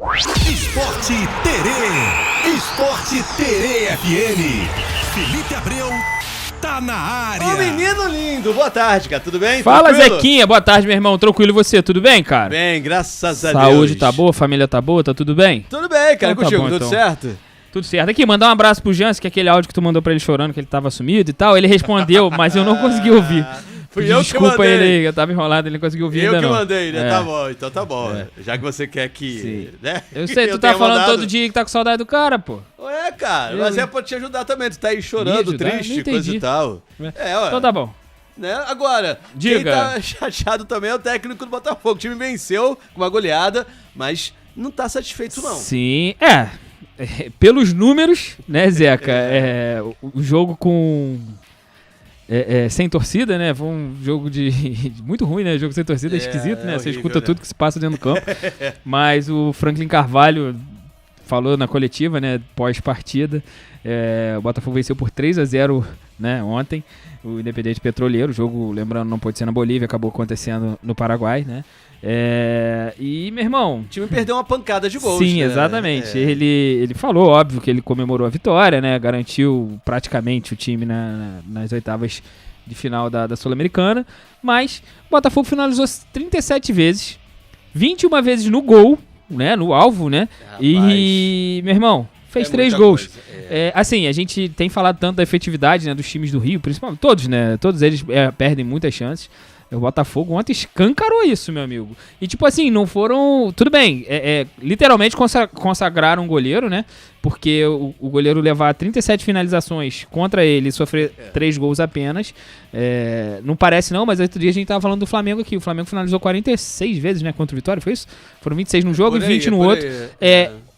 Esporte Terê. Esporte Terê FM. Felipe Abreu tá na área. Ô menino lindo, boa tarde, cara, tudo bem? Fala, Tranquilo? Zequinha, boa tarde, meu irmão, tranquilo, e você, tudo bem, cara? Bem, graças a Deus. Saúde tá boa, família tá boa, tá tudo bem? Tudo bem, cara, Então tá contigo, bom, tudo então. certo? Tudo certo. Aqui, mandar um abraço pro Jansen, que é aquele áudio que tu mandou pra ele chorando, que ele tava sumido e tal, ele respondeu, mas eu não consegui ouvir. Fui eu que Desculpa mandei. ele aí, eu tava enrolado, ele não conseguiu ouvir Eu ainda que não. mandei, né? É. Tá bom, então tá bom. É. Já que você quer que... Sim. Né? Eu sei, tu eu tá tenha falando mandado. todo dia que tá com saudade do cara, pô. Ué, cara, mas é pra te ajudar também, tu tá aí Me chorando, ajudar? triste, Não coisa entendi. e tal. É, ué. Então tá bom. Né? Agora, Diga. quem tá chateado também é o técnico do Botafogo. O time venceu com uma goleada, mas não tá satisfeito não. Sim, pelos números, né, Zeca, o jogo com... sem torcida, né? Foi um jogo muito ruim, né? Jogo sem torcida é esquisito, né? Você horrível, escuta né? tudo que se passa dentro do campo. Mas o Franklin Carvalho falou na coletiva, né? Pós-partida. O Botafogo venceu por 3-0, né? Ontem. O Independente Petroleiro. O jogo, lembrando, não pôde ser na Bolívia, acabou acontecendo no Paraguai, né? E, meu irmão... O time perdeu uma pancada de gols. Sim, né? exatamente. Ele falou, óbvio, que ele comemorou a vitória, né? Garantiu praticamente o time nas oitavas de final da Sul-Americana. Mas o Botafogo finalizou 37 vezes, 21 vezes no gol, né? No alvo, né? E, meu irmão, fez 3 gols. Assim, a gente tem falado tanto da efetividade, né, dos times do Rio, principalmente todos, né? Todos eles perdem muitas chances. O Botafogo ontem escancarou isso, meu amigo. E tipo assim, não foram... Tudo bem, literalmente consagraram um goleiro, né? Porque o goleiro levar 37 finalizações contra ele e sofrer 3 gols apenas. Não parece não, mas outro dia a gente tava falando do Flamengo aqui. O Flamengo finalizou 46 vezes, né? Contra o Vitória, foi isso? Foram 26 num jogo e 20 no outro.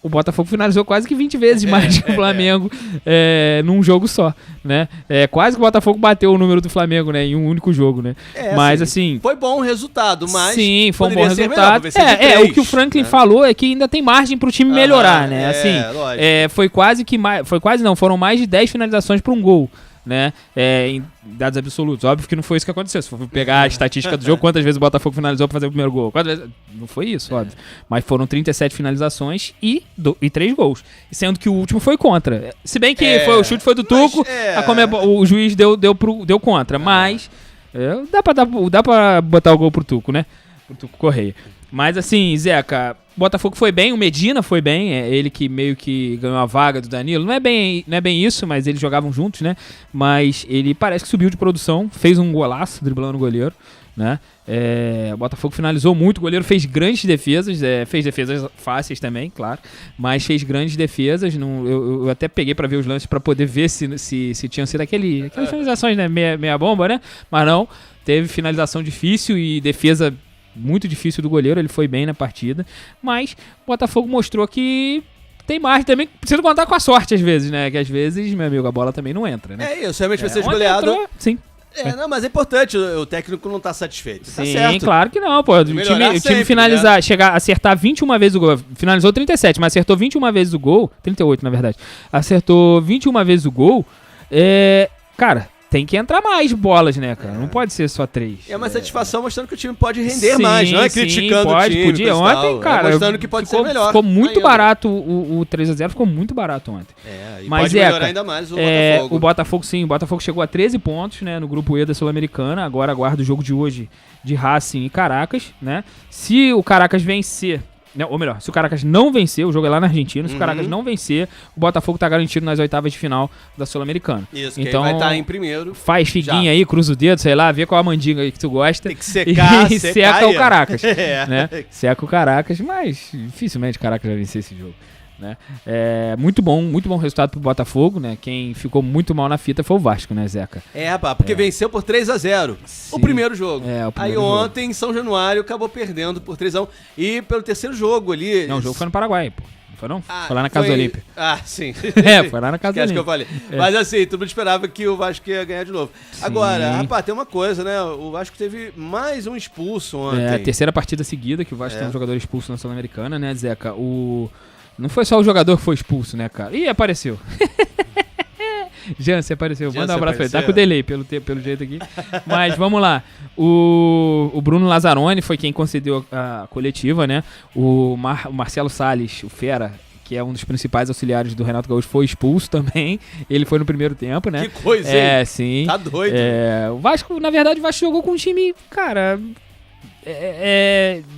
O Botafogo finalizou quase que 20 vezes mais que o Flamengo num jogo só, né? Quase que o Botafogo bateu o número do Flamengo, né? Em um único jogo, né? Mas assim... Foi bom o resultado, mas... Sim, foi um bom poderia ser resultado. melhor, poderia ser de 3, O que o Franklin né? falou é que ainda tem margem pro time melhorar, né? Lógico. Foi quase que mais... Foi quase não, foram mais de 10 finalizações para um gol, né? Em dados absolutos. Óbvio que não foi isso que aconteceu. Se for pegar a estatística do jogo, quantas vezes o Botafogo finalizou para fazer o primeiro gol? Quantas vezes? Não foi isso, óbvio. Mas foram 37 finalizações e 3 gols. Sendo que o último foi contra. Se bem que o chute foi do Tuco, o juiz deu contra. Mas dá pra botar o gol pro Tuco, né? Pro Tuco Correia. Mas assim, Zeca, o Botafogo foi bem, o Medina foi bem, ele que meio que ganhou a vaga do Danilo. Não é bem isso, mas eles jogavam juntos, né? Mas ele parece que subiu de produção, fez um golaço driblando o goleiro, né? O Botafogo finalizou muito, o goleiro fez grandes defesas, fez defesas fáceis também, claro, mas fez grandes defesas. Eu até peguei pra ver os lances pra poder ver se tinham sido aquelas finalizações, né? Meia bomba, né? Mas não, teve finalização difícil e defesa muito difícil do goleiro, ele foi bem na partida, mas o Botafogo mostrou que tem margem também, precisa contar com a sorte às vezes, né? Que às vezes, meu amigo, a bola também não entra, né? Isso, realmente vai ser Ontem goleado. entrou, sim. Não, mas é importante, o técnico não tá satisfeito. Tá Sim, certo. claro que não, pô. O time sempre, finalizar, acertar 21 vezes o gol, finalizou 37, mas acertou 21 vezes o gol, 38 na verdade, acertou 21 vezes o gol, cara, tem que entrar mais bolas, né, cara? Não pode ser só 3. É uma satisfação mostrando que o time pode render mais, não é criticando o time. Podia. Ontem, cara, mostrando que pode ser melhor. Ficou muito ainda. barato o 3-0, ficou muito barato ontem. E mas pode melhorar ainda mais o Botafogo. O Botafogo, sim, o Botafogo chegou a 13 pontos, né, no grupo E da Sul-Americana. Agora aguarda o jogo de hoje de Racing e Caracas, né? Se o Caracas vencer, ou melhor, se o Caracas não vencer, o jogo é lá na Argentina, se o Caracas não vencer, o Botafogo tá garantido nas oitavas de final da Sul-Americana. Isso, então vai estar em primeiro. Faz figuinha aí, cruza o dedo, sei lá, vê qual a mandinga aí que tu gosta. Tem que secar, e seca o Caracas. É. Né? Seca o Caracas, mas dificilmente o Caracas vai vencer esse jogo. Né? Muito bom resultado pro Botafogo, né? Quem ficou muito mal na fita foi o Vasco, né, Zeca? Porque venceu por 3-0 o primeiro jogo. Aí ontem, em São Januário, acabou perdendo por 3-1. E pelo terceiro jogo ali... Não, o jogo foi no Paraguai, pô. Não foi não? Foi lá na Casa Olímpia. Sim. Foi lá na Casa Olímpia. Que eu falei. Mas assim, todo mundo esperava que o Vasco ia ganhar de novo. Sim. Agora, rapaz, tem uma coisa, né? O Vasco teve mais um expulso ontem. A terceira partida seguida que o Vasco tem um jogador expulso na Sul-Americana, né, Zeca? Não foi só o jogador que foi expulso, né, cara? Ih, apareceu. Jean, você apareceu. Manda um abraço pra ele. Tá com delay pelo jeito aqui. Mas vamos lá. O Bruno Lazzaroni foi quem concedeu a coletiva, né? O Marcelo Salles, o Fera, que é um dos principais auxiliares do Renato Gaúcho, foi expulso também. Ele foi no primeiro tempo, né? Que coisa, hein? É, sim. Tá doido. O Vasco, na verdade, o Vasco jogou com um time, cara...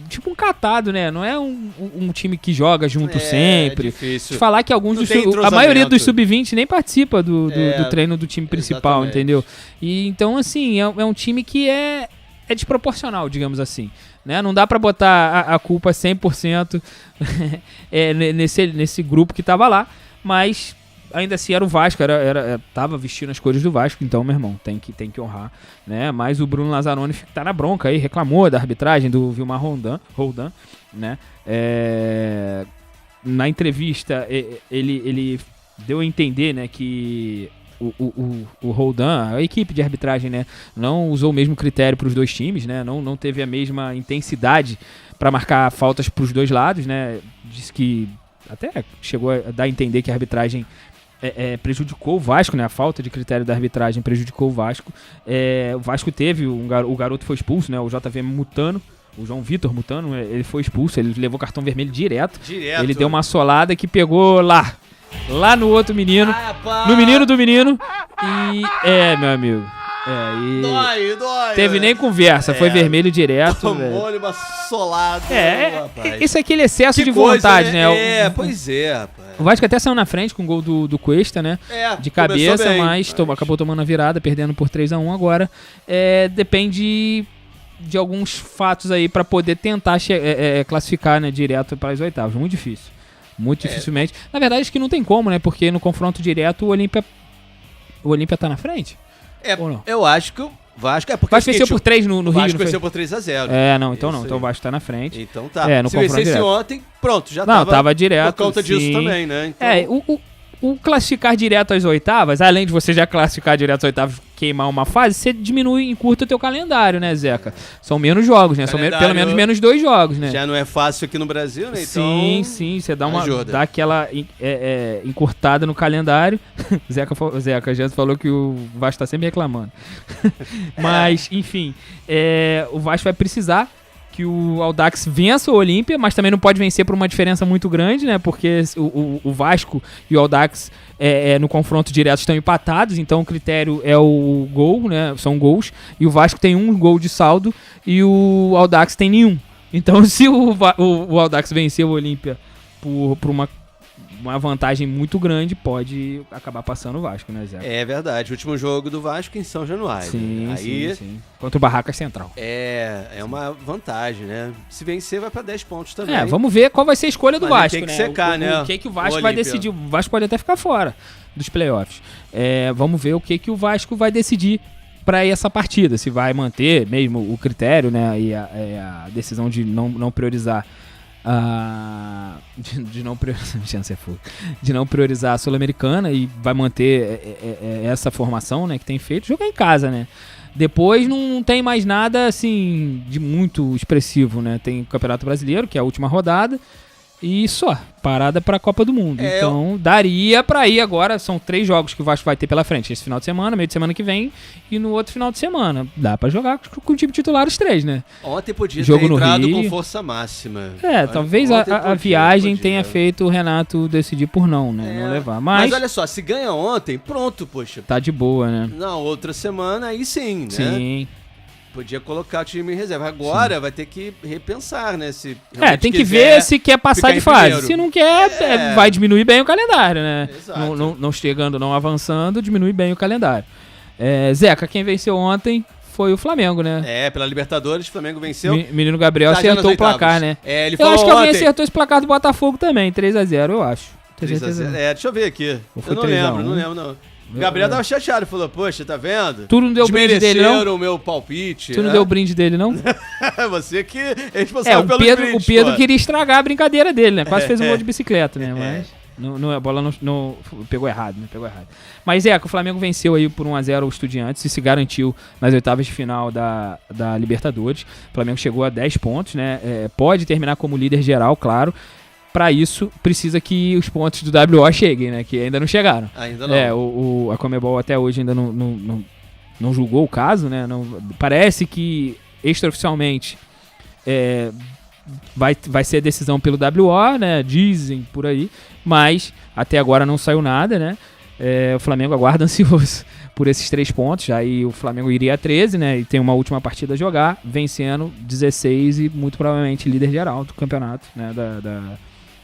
tipo um catado, né? Não é um time que joga junto sempre. É difícil. De falar que alguns a maioria dos sub-20 nem participa do treino do time principal, exatamente. Entendeu? E então, assim, é um time que é desproporcional, digamos assim. Né? Não dá pra botar a culpa 100% nesse grupo que tava lá, mas ainda assim era o Vasco, tava vestindo as cores do Vasco, então, meu irmão, tem que honrar, né? Mas o Bruno Lazzaroni tá na bronca aí, reclamou da arbitragem do Vilmar Roldan, né? Na entrevista, ele deu a entender, né, que o Roldan, a equipe de arbitragem, né, não usou o mesmo critério para os dois times, né? Não teve a mesma intensidade para marcar faltas para os dois lados, né? Disse que até chegou a dar a entender que a arbitragem prejudicou o Vasco, né? A falta de critério da arbitragem prejudicou o Vasco. O Vasco teve, o garoto foi expulso, né? O JV Mutano, o João Vitor Mutano, ele foi expulso, ele levou cartão vermelho direto. Ele deu uma solada que pegou lá no outro menino, no menino do menino. E meu amigo. Dói. Teve nem conversa, foi vermelho direto. Tomou-lhe uma solada. Isso é aquele excesso de vontade, né? Pois é, rapaz. O Vasco até saiu na frente com o gol do Cuesta, né? De cabeça, mas acabou tomando a virada, perdendo por 3-1 agora. Depende de alguns fatos aí pra poder tentar classificar, né, direto para as oitavas. Muito difícil. Muito dificilmente. Na verdade, acho que não tem como, né? Porque no confronto direto o Olímpia tá na frente. Eu acho que o Vasco... O Vasco venceu por 3 no Rio. O Vasco venceu por 3-0. Então o Vasco tá na frente. Então tá. No Se vencesse direto. Ontem, pronto, já tava direto. Por conta disso também, né? Então... O classificar direto às oitavas, além de você já classificar direto às oitavas, queimar uma fase, você diminui, encurta o teu calendário, né, Zeca? São menos jogos, né? São pelo menos menos 2 jogos, né? Já não é fácil aqui no Brasil, né? Então, sim, você dá aquela encurtada no calendário. Zeca já falou que o Vasco tá sempre reclamando. Mas, enfim, o Vasco vai precisar que o Audax vença o Olímpia, mas também não pode vencer por uma diferença muito grande, né? Porque o Vasco e o Audax no confronto direto estão empatados, então o critério é o gol, né? São gols, e o Vasco tem 1 gol de saldo e o Audax tem nenhum. Então, se o Audax vencer o Olímpia por uma vantagem muito grande, pode acabar passando o Vasco, né, Zé? É verdade. O último jogo do Vasco em São Januário. Sim. Contra o Barracas Central. É uma vantagem, né? Se vencer, vai pra 10 pontos também. Vamos ver qual vai ser a escolha do Vasco, tem que secar, né? O que o Vasco vai decidir. O Vasco pode até ficar fora dos playoffs. Vamos ver o que o Vasco vai decidir para essa partida. Se vai manter mesmo o critério, né? E a decisão de não priorizar de não priorizar a Sul-Americana e vai manter essa formação, né, que tem feito, jogar em casa, né? Depois não tem mais nada assim de muito expressivo, né? Tem o Campeonato Brasileiro, que é a última rodada, e só, parada pra Copa do Mundo. Então daria pra ir agora, são 3 jogos que o Vasco vai ter pela frente, esse final de semana, meio de semana que vem, e no outro final de semana. Dá pra jogar com o time titular os 3, né? Ontem podia ter entrado com força máxima. Talvez a viagem tenha feito o Renato decidir por não levar. Mas olha só, se ganha ontem, pronto, poxa. Tá de boa, né? Na outra semana, aí sim, né? Sim. Podia colocar o time em reserva. Agora vai ter que repensar, né? Se tem que ver se quer passar de fase. Primeiro. Se não quer, vai diminuir bem o calendário, né? Exato. Não chegando, não avançando, diminui bem o calendário. Zeca, quem venceu ontem foi o Flamengo, né? Pela Libertadores, o Flamengo venceu. Menino Gabriel acertou o placar, né? Ele eu acho que alguém acertou esse placar do Botafogo também, 3-0, eu acho. 3-0. Deixa eu ver aqui. Eu não lembro, não. O Gabriel tava chateado, falou, poxa, tá vendo? Tu não deu o brinde dele, não? O meu palpite. Tu não deu o brinde dele, não? Você que é responsável pelo brinde. O Pedro queria estragar a brincadeira dele, né? Quase fez um gol de bicicleta, né? Mas a bola não pegou errado, né? Mas o Flamengo venceu aí por 1-0 o Estudiantes e se garantiu nas oitavas de final da Libertadores. O Flamengo chegou a 10 pontos, né? Pode terminar como líder geral, claro. para isso precisa que os pontos do WO cheguem, né? Que ainda não chegaram. Ainda não. A Conmebol até hoje ainda não julgou o caso, né? Parece que extraoficialmente vai ser a decisão pelo WO, né? Dizem por aí, mas até agora não saiu nada, né? O Flamengo aguarda ansioso por esses 3 pontos. Aí o Flamengo iria a 13, né? E tem uma última partida a jogar, vencendo 16 e muito provavelmente líder geral do campeonato, né?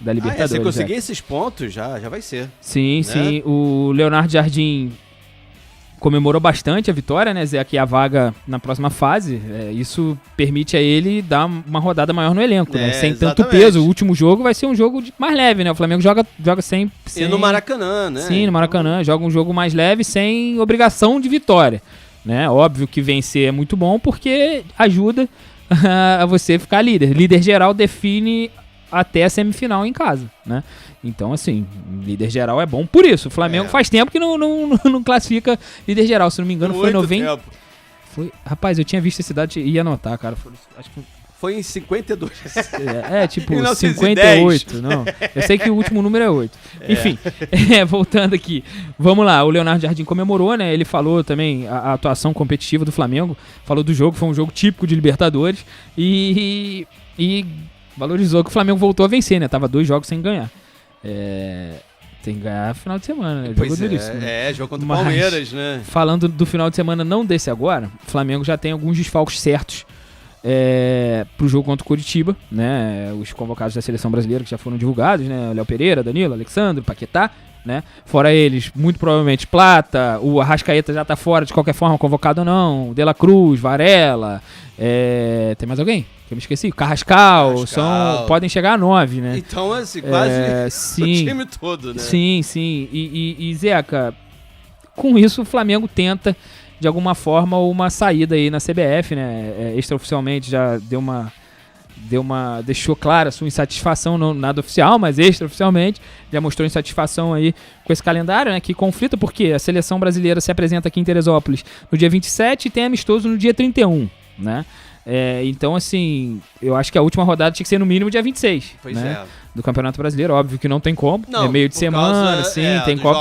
Da Libertadores. Se conseguir esses pontos, já vai ser. Sim, né? sim. O Leonardo Jardim comemorou bastante a vitória, né, Zé? Aqui a vaga na próxima fase. Isso permite a ele dar uma rodada maior no elenco, né? Sem tanto peso. O último jogo vai ser um jogo mais leve, né? O Flamengo joga sem... E no Maracanã, né? Sim, no Maracanã. Joga um jogo mais leve, sem obrigação de vitória, né? Óbvio que vencer é muito bom, porque ajuda a você ficar líder. Líder geral define até a semifinal em casa, né? Então, assim, líder geral é bom por isso. O Flamengo faz tempo que não classifica líder geral. Se não me engano, foi 90. Rapaz, eu tinha visto esse dado e ia anotar, cara. Acho que foi em 52. Tipo 58. Não. Eu sei que o último número é 8. Enfim, voltando aqui. Vamos lá, o Leonardo Jardim comemorou, né? Ele falou também a atuação competitiva do Flamengo. Falou do jogo, foi um jogo típico de Libertadores. E valorizou que o Flamengo voltou a vencer, né? Tava 2 jogos sem ganhar. Tem que ganhar final de semana, né? Pois jogo contra o Palmeiras, né? Falando do final de semana, não desse agora, o Flamengo já tem alguns desfalques certos pro jogo contra o Curitiba, né? Os convocados da seleção brasileira que já foram divulgados, né? Léo Pereira, Danilo, Alexandre, Paquetá, né? Fora eles, muito provavelmente Plata, o Arrascaeta já tá fora de qualquer forma, convocado ou não, De La Cruz, Varela, tem mais alguém? Que eu me esqueci, Carrascal, podem chegar a 9, né? Então, assim, quase o time todo, né? Sim. E Zeca, com isso o Flamengo tenta, de alguma forma, uma saída aí na CBF, né? Extraoficialmente já deixou clara a sua insatisfação, não nada oficial, mas extraoficialmente já mostrou insatisfação aí com esse calendário, né? Que conflita porque a seleção brasileira se apresenta aqui em Teresópolis no dia 27 e tem amistoso no dia 31, né? Então, assim, eu acho que a última rodada tinha que ser no mínimo dia 26, né? Do Campeonato Brasileiro. Óbvio que não tem como, é meio de semana,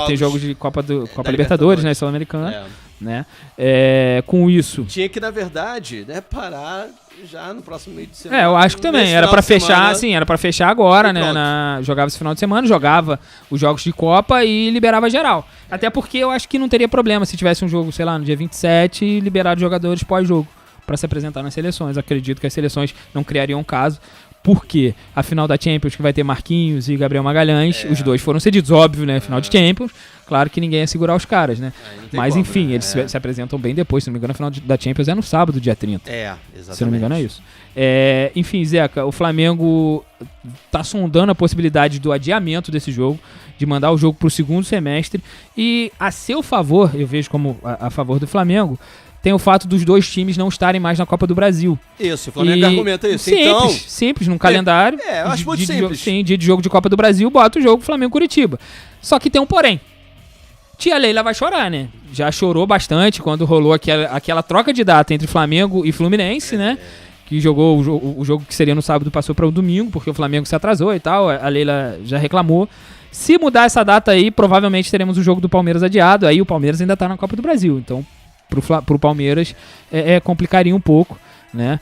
tem jogos de Copa Libertadores, né? Sul-Americana, né? Com isso... Tinha que, na verdade, né, parar já no próximo meio de semana. Eu acho que também, era pra fechar, era pra fechar agora, né? Jogava esse final de semana, jogava os jogos de Copa e liberava geral. Até porque eu acho que não teria problema se tivesse um jogo, sei lá, no dia 27 e liberar os jogadores pós-jogo para se apresentar nas seleções. Acredito que as seleções não criariam caso, porque a final da Champions, que vai ter Marquinhos e Gabriel Magalhães, os dois foram cedidos, óbvio, né? Final de Champions, claro que ninguém ia segurar os caras, né? Mas enfim, né? Eles se apresentam bem depois. Se não me engano, a final da Champions é no sábado, dia 30. Exatamente. Se não me engano, é isso. Enfim, Zeca, o Flamengo tá sondando a possibilidade do adiamento desse jogo, de mandar o jogo pro segundo semestre. E a seu favor, eu vejo como a favor do Flamengo, tem o fato dos 2 times não estarem mais na Copa do Brasil. Isso, o Flamengo argumenta isso. Simples, num calendário. Eu acho muito simples. Sim, dia de jogo de Copa do Brasil, bota o jogo Flamengo-Curitiba. Só que tem um porém. Tia Leila vai chorar, né? Já chorou bastante quando rolou aquela troca de data entre Flamengo e Fluminense, né? Que jogou o jogo que seria no sábado passou para o domingo, porque o Flamengo se atrasou e tal. A Leila já reclamou. Se mudar essa data aí, provavelmente teremos o jogo do Palmeiras adiado. Aí o Palmeiras ainda tá na Copa do Brasil. Então, pro Palmeiras complicaria um pouco, né?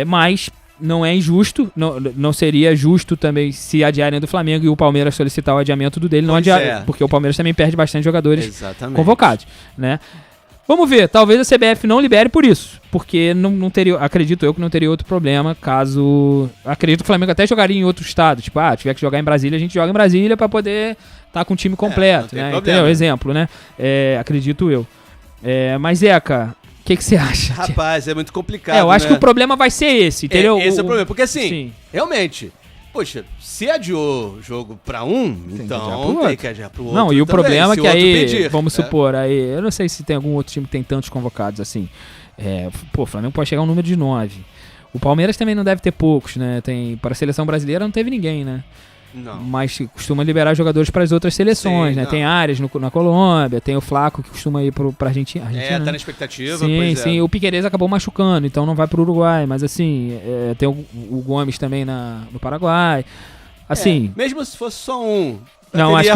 Mas não é injusto, não seria justo também se adiarem do Flamengo e o Palmeiras solicitar o adiamento do dele, não adiar, porque o Palmeiras também perde bastante jogadores convocados, né? Vamos ver, talvez a CBF não libere por isso, porque não teria, acredito eu que não teria outro problema caso... Acredito que o Flamengo até jogaria em outro estado, tipo, tiver que jogar em Brasília, a gente joga em Brasília pra poder estar com o time completo, né? Entendeu? Exemplo, né? Acredito eu. Mas, Zeca, o que você acha? Rapaz, é muito complicado, eu acho que o problema vai ser esse, entendeu? Esse é o problema, porque assim, realmente... Poxa, se adiou o jogo pra então tem que adiar pro outro. Não, e o problema é que aí, vamos supor, aí, eu não sei se tem algum outro time que tem tantos convocados assim. O Flamengo pode chegar a um número de 9. O Palmeiras também não deve ter poucos, né? Para a seleção brasileira não teve ninguém, né? Não. Mas costuma liberar jogadores para as outras seleções, né? Tem Arias na Colômbia, tem o Flaco que costuma ir para Argentina. Tá na expectativa. Sim. O Piquerez acabou machucando, então não vai para o Uruguai. Mas assim, tem o Gomes também no Paraguai. Assim... mesmo se fosse só um... Não, acho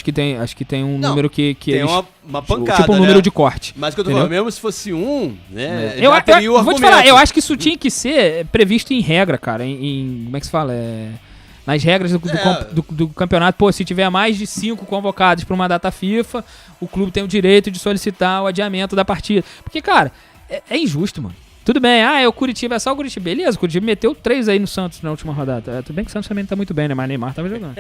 que tem um número que tem eles... uma pancada, tipo um número de corte. Mas o que eu tô falando, mesmo se fosse um, né? Vou te falar, eu acho que isso tinha que ser previsto em regra, cara. Como é que se fala? Nas regras do campeonato, pô, se tiver mais de 5 convocados para uma data FIFA, o clube tem o direito de solicitar o adiamento da partida. Porque, cara, é injusto, mano. Tudo bem, o Curitiba é só o Curitiba. Beleza, o Curitiba meteu 3 aí no Santos na última rodada. Tudo bem que o Santos também não tá muito bem, né? Mas Neymar tava jogando.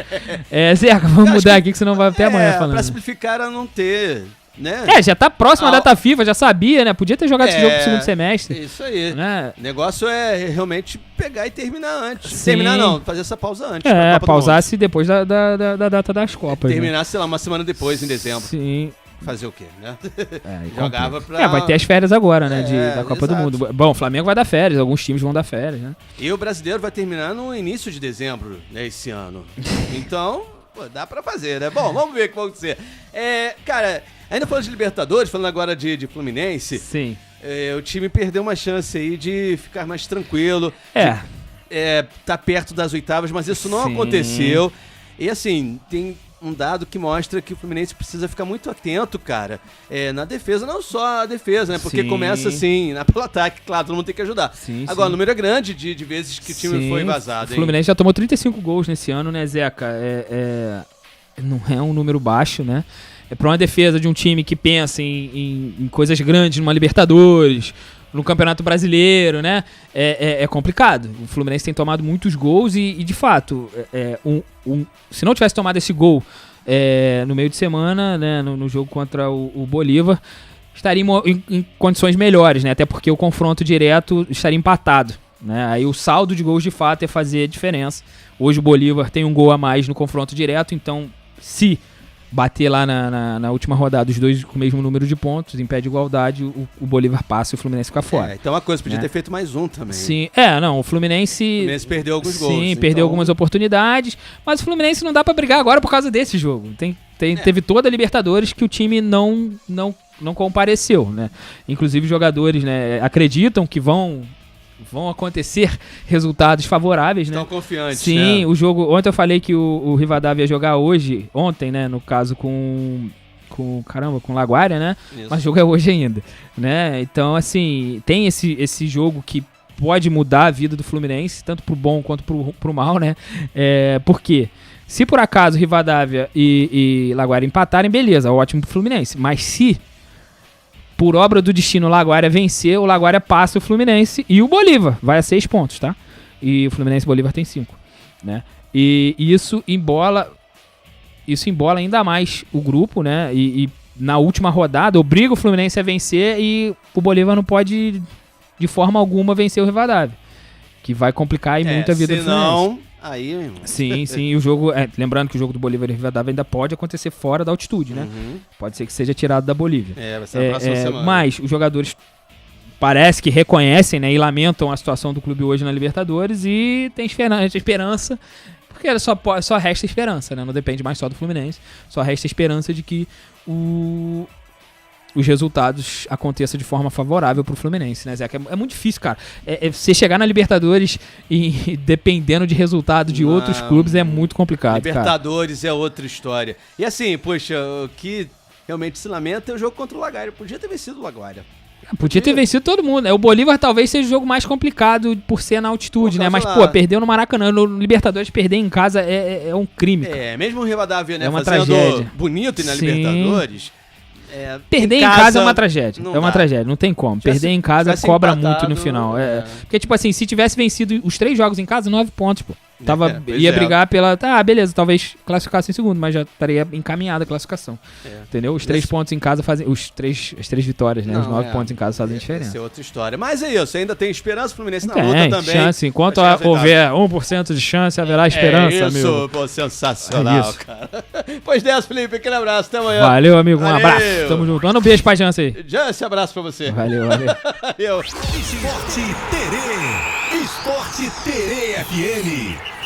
Zeca, vamos mudar aqui que senão vai até amanhã falando. Pra simplificar a não ter, né? Já tá próximo a data FIFA, já sabia, né? Podia ter jogado esse jogo pro segundo semestre. Isso aí. Né? O negócio é realmente pegar e terminar antes. Sim. Terminar não, fazer essa pausa antes. Pausasse depois da data das Copas. Terminar, sei lá, uma semana depois, em dezembro. Sim. Fazer o quê, né? Jogava pra... vai ter as férias agora, né? Da Copa do Mundo. Bom, o Flamengo vai dar férias, alguns times vão dar férias, né? E o brasileiro vai terminar no início de dezembro, né, esse ano. Então, dá pra fazer, né? Bom, vamos ver o que vai acontecer. Cara, ainda falando de Libertadores, falando agora de Fluminense. Sim. O time perdeu uma chance aí de ficar mais tranquilo. Tá perto das oitavas, mas isso não aconteceu. E assim, tem um dado que mostra que o Fluminense precisa ficar muito atento, cara, na defesa, não só a defesa, né? Porque começa assim, pelo ataque, claro, todo mundo tem que ajudar. Agora, o número é grande de vezes que o time foi vazado. O Fluminense já tomou 35 gols nesse ano, né, Zeca? Não é um número baixo, né? Pra uma defesa de um time que pensa em coisas grandes, numa Libertadores, no Campeonato Brasileiro, né? É complicado. O Fluminense tem tomado muitos gols e de fato, se não tivesse tomado esse gol no meio de semana, né, no jogo contra o Bolívar, estaria em condições melhores, né? Até porque o confronto direto estaria empatado, né? Aí o saldo de gols de fato ia fazer a diferença. Hoje o Bolívar tem um gol a mais no confronto direto, então se bater lá na última rodada os dois com o mesmo número de pontos, em pé de igualdade, o Bolívar passa e o Fluminense fica fora. Então uma coisa, podia ter feito mais um também. Sim, o Fluminense perdeu alguns gols. Sim, perdeu algumas oportunidades, mas o Fluminense não dá pra brigar agora por causa desse jogo. Teve toda a Libertadores que o time não compareceu, né? Inclusive os jogadores, né, acreditam que vão acontecer resultados favoráveis, né? Estão confiantes, Sim, o jogo... Ontem eu falei que o Rivadavia ia jogar ontem, né? No caso com Laguária, né? Isso. Mas o jogo é hoje ainda, né? Então, assim, tem esse jogo que pode mudar a vida do Fluminense, tanto pro bom quanto pro mal, né? Por quê? Se por acaso Rivadavia e Laguária empatarem, beleza, ótimo pro Fluminense. Mas se por obra do destino o Laguária vencer, o Laguária passa o Fluminense e o Bolívar vai a 6 pontos, tá? E o Fluminense e o Bolívar tem 5, né? E isso embola ainda mais o grupo, né? E na última rodada obriga o Fluminense a vencer e o Bolívar não pode de forma alguma vencer o Rivadavia, que vai complicar aí muito a vida do Fluminense. Aí, meu irmão. Sim, o jogo... lembrando que o jogo do Bolívar e Rivadavia ainda pode acontecer fora da altitude, né? Pode ser que seja tirado da Bolívia. Vai ser na próxima semana. Mas os jogadores parece que reconhecem, né, e lamentam a situação do clube hoje na Libertadores e tem esperança, porque só resta esperança, né? Não depende mais só do Fluminense, só resta esperança de que os resultados aconteçam de forma favorável pro Fluminense, né, Zé? É muito difícil, cara. Você chegar na Libertadores e dependendo de resultado de outros clubes é muito complicado, Libertadores é outra história. E assim, poxa, o que realmente se lamenta é o jogo contra o Laguária. Podia ter vencido o Laguária. Podia ter vencido todo mundo, né? O Bolívar talvez seja o jogo mais complicado por ser na altitude, né? Mas, perdeu no Maracanã. No Libertadores, perder em casa é um crime. Mesmo o Rivadavia, né? É uma fazendo tragédia. Bonito na Libertadores. Perder em casa é uma tragédia. Tragédia, não tem como. Perder em casa cobra muito no final. Porque, tipo assim, se tivesse vencido os 3 jogos em casa, 9 pontos, pô. Ia brigar pela... beleza, talvez classificasse em segundo, mas já estaria encaminhada a classificação. Entendeu? Os 3 pontos em casa fazem... As 3 vitórias, né? Os 9 pontos em casa fazem diferença. Essa é outra história. Mas é isso, ainda tem esperança. O Fluminense na luta também. Chance. Enquanto houver 1% de chance, haverá esperança, amigo. Isso, pô, sensacional, cara. Pois dessa, Felipe. Aquele abraço. Até amanhã. Valeu, amigo. Um abraço. Tamo junto. Manda um beijo pra Jance aí. Jance, abraço pra você. Valeu. Esporte Terê FM.